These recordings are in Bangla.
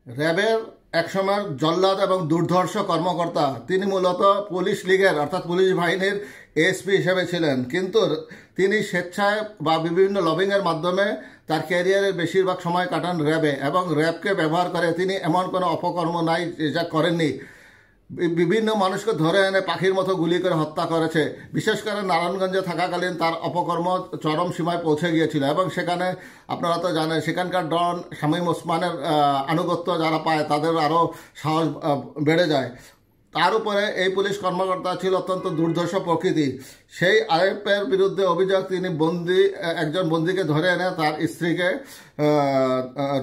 র্যাবের একসময়ের জল্লাদ এবং দুর্ধর্ষ কর্মকর্তা। তিনি মূলত পুলিশ লীগের অর্থাৎ পুলিশ বাহিনীর এএসপি হিসেবে ছিলেন, কিন্তু তিনি স্বেচ্ছায় বা বিভিন্ন লবিংয়ের মাধ্যমে তার ক্যারিয়ারের বেশিরভাগ সময় কাটান র্যাবে, এবং র্যাবকে ব্যবহার করে তিনি এমন কোনো অপকর্ম নাই যা করেননি। বিভিন্ন মানুষকে ধরে এনে পাখির মতো গুলি করে হত্যা করেছে। বিশেষ করে নারায়ণগঞ্জে থাকাকালীন তার অপকর্ম চরম সীমায় পৌঁছে গিয়েছিল, এবং সেখানে আপনারা তো জানেন সেখানকার ডন শামীম ওসমানের আনুগত্য যারা পায় তাদের আরও সাহস বেড়ে যায়। তার উপরে এই পুলিশ কর্মকর্তা ছিল অত্যন্ত দুর্ধর্ষ প্রকৃতির। সেই আলেপের বিরুদ্ধে অভিযোগ তিনি একজন বন্দীকে ধরে এনে তার স্ত্রীকে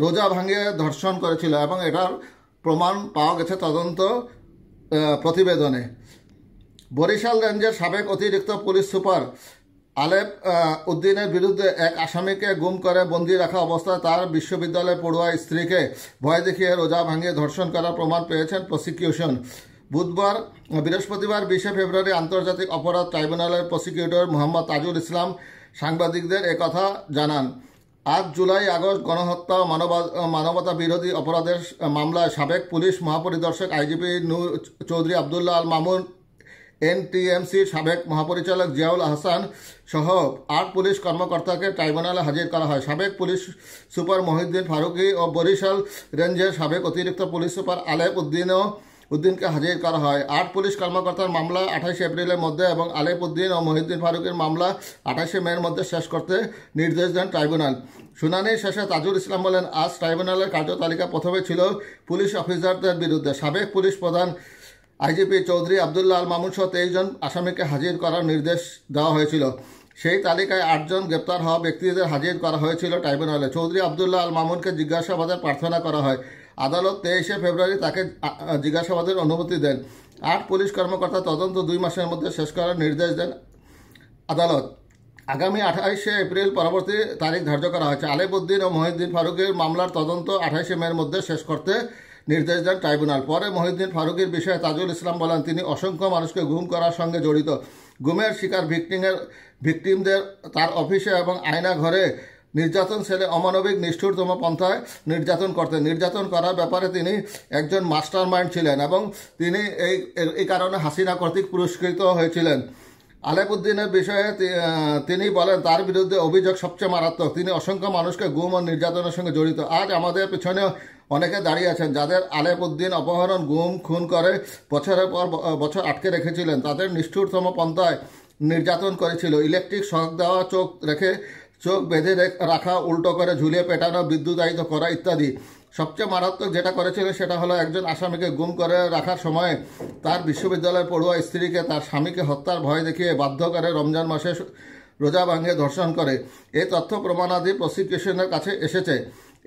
রোজা ভাঙিয়ে ধর্ষণ করেছিল, এবং এটার প্রমাণ পাওয়া গেছে তদন্ত প্রতিবেদনে। বরিশাল রেঞ্জের সাবেক অতিরিক্ত পুলিশ সুপার আলেপ উদ্দিনের বিরুদ্ধে এক আসামিকে গুম করে বন্দী রাখা অবস্থায় তার বিশ্ববিদ্যালয়ে পড়ুয়া স্ত্রীকে ভয় দেখিয়ে রোজা ভাঙিয়ে ধর্ষণ করার প্রমাণ পেয়েছেন প্রসিকিউশন। বৃহস্পতিবার 20 ফেব্রুয়ারি আন্তর্জাতিক অপরাধ ট্রাইব্যুনালের প্রসিকিউটর মোহাম্মদ তাজুল ইসলাম সাংবাদিকদের একথা জানান। 8 জুলাই আগস্ট গণহত্যা ও মানবতা বিরোধী অপরাধের মামলায় সাবেক পুলিশ মহাপরিদর্শক আইজিপি চৌধুরী আবদুল্লাহ আল মামুন, এনটিএমসির সাবেক মহাপরিচালক জিয়াউল আহসান সহ 8 পুলিশ কর্মকর্তাকে ট্রাইব্যুনালে হাজির করা হয়। সাবেক পুলিশ সুপার মহিউদ্দিন ফারুকি ও বরিশাল রেঞ্জের সাবেক অতিরিক্ত পুলিশ সুপার আলেপ উদ্দিনকে হাজির করা হয়। 8 পুলিশ কর্মকর্তার মামলা 28 এপ্রিলের মধ্যে এবং আলেপ উদ্দিন ও মহিউদ্দিন ফারুকের মামলা 28 মের মধ্যে শেষ করতে নির্দেশ দেন ট্রাইব্যুনাল। শুনানির শেষে তাজুল ইসলাম বলেন, আজ ট্রাইব্যুনালের কার্যতালিকা প্রথমে ছিল পুলিশ অফিসারদের বিরুদ্ধে। সাবেক পুলিশ প্রধান আইজিপি চৌধুরী আবদুল্লাহ আল মামুন সহ 23 জন আসামিকে হাজির করার নির্দেশ দেওয়া হয়েছিল। সেই তালিকায় 8 জন গ্রেপ্তার হওয়া ব্যক্তিদের হাজির করা হয়েছিল ট্রাইব্যুনালে। চৌধুরী আবদুল্লাহ আল মামুনকে জিজ্ঞাসাবাদের প্রার্থনা করা হয়। আদালত 23 ফেব্রুয়ারি তাকে জিজ্ঞাসাবাদের অনুমতি দেন। 8 পুলিশ কর্মকর্তা তদন্ত 2 মাসের মধ্যে শেষ করার নির্দেশ দেন আদালত। আগামী 28 এপ্রিল পরবর্তী তারিখ ধার্য করা হয়েছে। আলেপ উদ্দিন ও মহিউদ্দিন ফারুকের মামলার তদন্ত 28 মের মধ্যে শেষ করতে নির্দেশ দেন ট্রাইব্যুনাল। পরে মহিউদ্দিন ফারুকের বিষয়ে তাজুল ইসলাম বলেন, তিনি অসংখ্য মানুষকে গুম করার সঙ্গে জড়িত। গুমের শিকার ভিকটিমদের তার অফিসে এবং আয়না ঘরে নির্যাতন সেলে অমানবিক নিষ্ঠুরতম পন্থায় নির্যাতন করতেন। নির্যাতন করার ব্যাপারে তিনি একজন মাস্টার মাইন্ড ছিলেন, এবং তিনি এই কারণে হাসিনা কর্তৃক পুরস্কৃত হয়েছিলেন। আলেপ উদ্দিনের বিষয়ে তিনি বলেন, তার বিরুদ্ধে অভিযোগ সবচেয়ে মারাত্মক। তিনি অসংখ্য মানুষকে গুম ও নির্যাতনের সঙ্গে জড়িত। আজ আমাদের পিছনে অনেকে দাঁড়িয়ে আছেন যাদের আলেপ উদ্দিন অপহরণ, গুম, খুন করে বছরের পর বছর আটকে রেখেছিলেন। তাদের নিষ্ঠুরতম পন্থায় নির্যাতন করেছিল। ইলেকট্রিক শক দেওয়া, চোখ বেঁধে রাখা, উল্টো করে ঝুলিয়ে পেটানো, বিদ্যুতায়িত করা ইত্যাদি। সবচেয়ে মারাত্মক যেটা করেছিল সেটা হলো একজন আসামিকে গুম করে রাখার সময় তার বিশ্ববিদ্যালয়ের পড়ুয়া স্ত্রীকে তার স্বামীকে হত্যার ভয় দেখিয়ে বাধ্য করে রমজান মাসে রোজা ভাঙিয়ে ধর্ষণ করে। এই তথ্য প্রমাণাদি প্রসিকিউশনের কাছে এসেছে।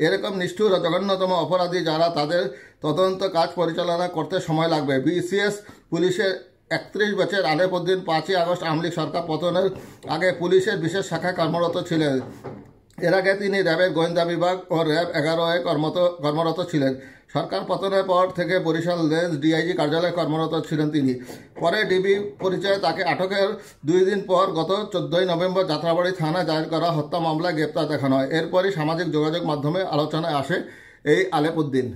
এরকম নিষ্ঠুর ও জঘন্যতম অপরাধী যারা, তাদের তদন্ত কাজ পরিচালনা করতে সময় লাগবে। বিসিএস পুলিশের 31 বছর আলেপ উদ্দিন 5 আগস্ট আওয়ামী লীগ সরকার পতনের আগে পুলিশের বিশেষ শাখায় কর্মরত ছিলেন। এর আগে তিনি র্যাবের গোয়েন্দা বিভাগ ও র্যাব 11-এ কর্মরত ছিলেন। সরকার পতনের পর থেকে বরিশাল রেঞ্জ ডিআইজি কার্যালয়ে কর্মরত ছিলেন তিনি। পরে ডিবি পরিচয়ে তাকে আটকের 2 দিন পর গত 14 নভেম্বর যাত্রাবাড়ি থানায় দায়ের করা হত্যা মামলায় গ্রেপ্তার দেখানো হয়। এরপরই সামাজিক যোগাযোগ মাধ্যমে আলোচনায় আসে এই আলেপ উদ্দিন।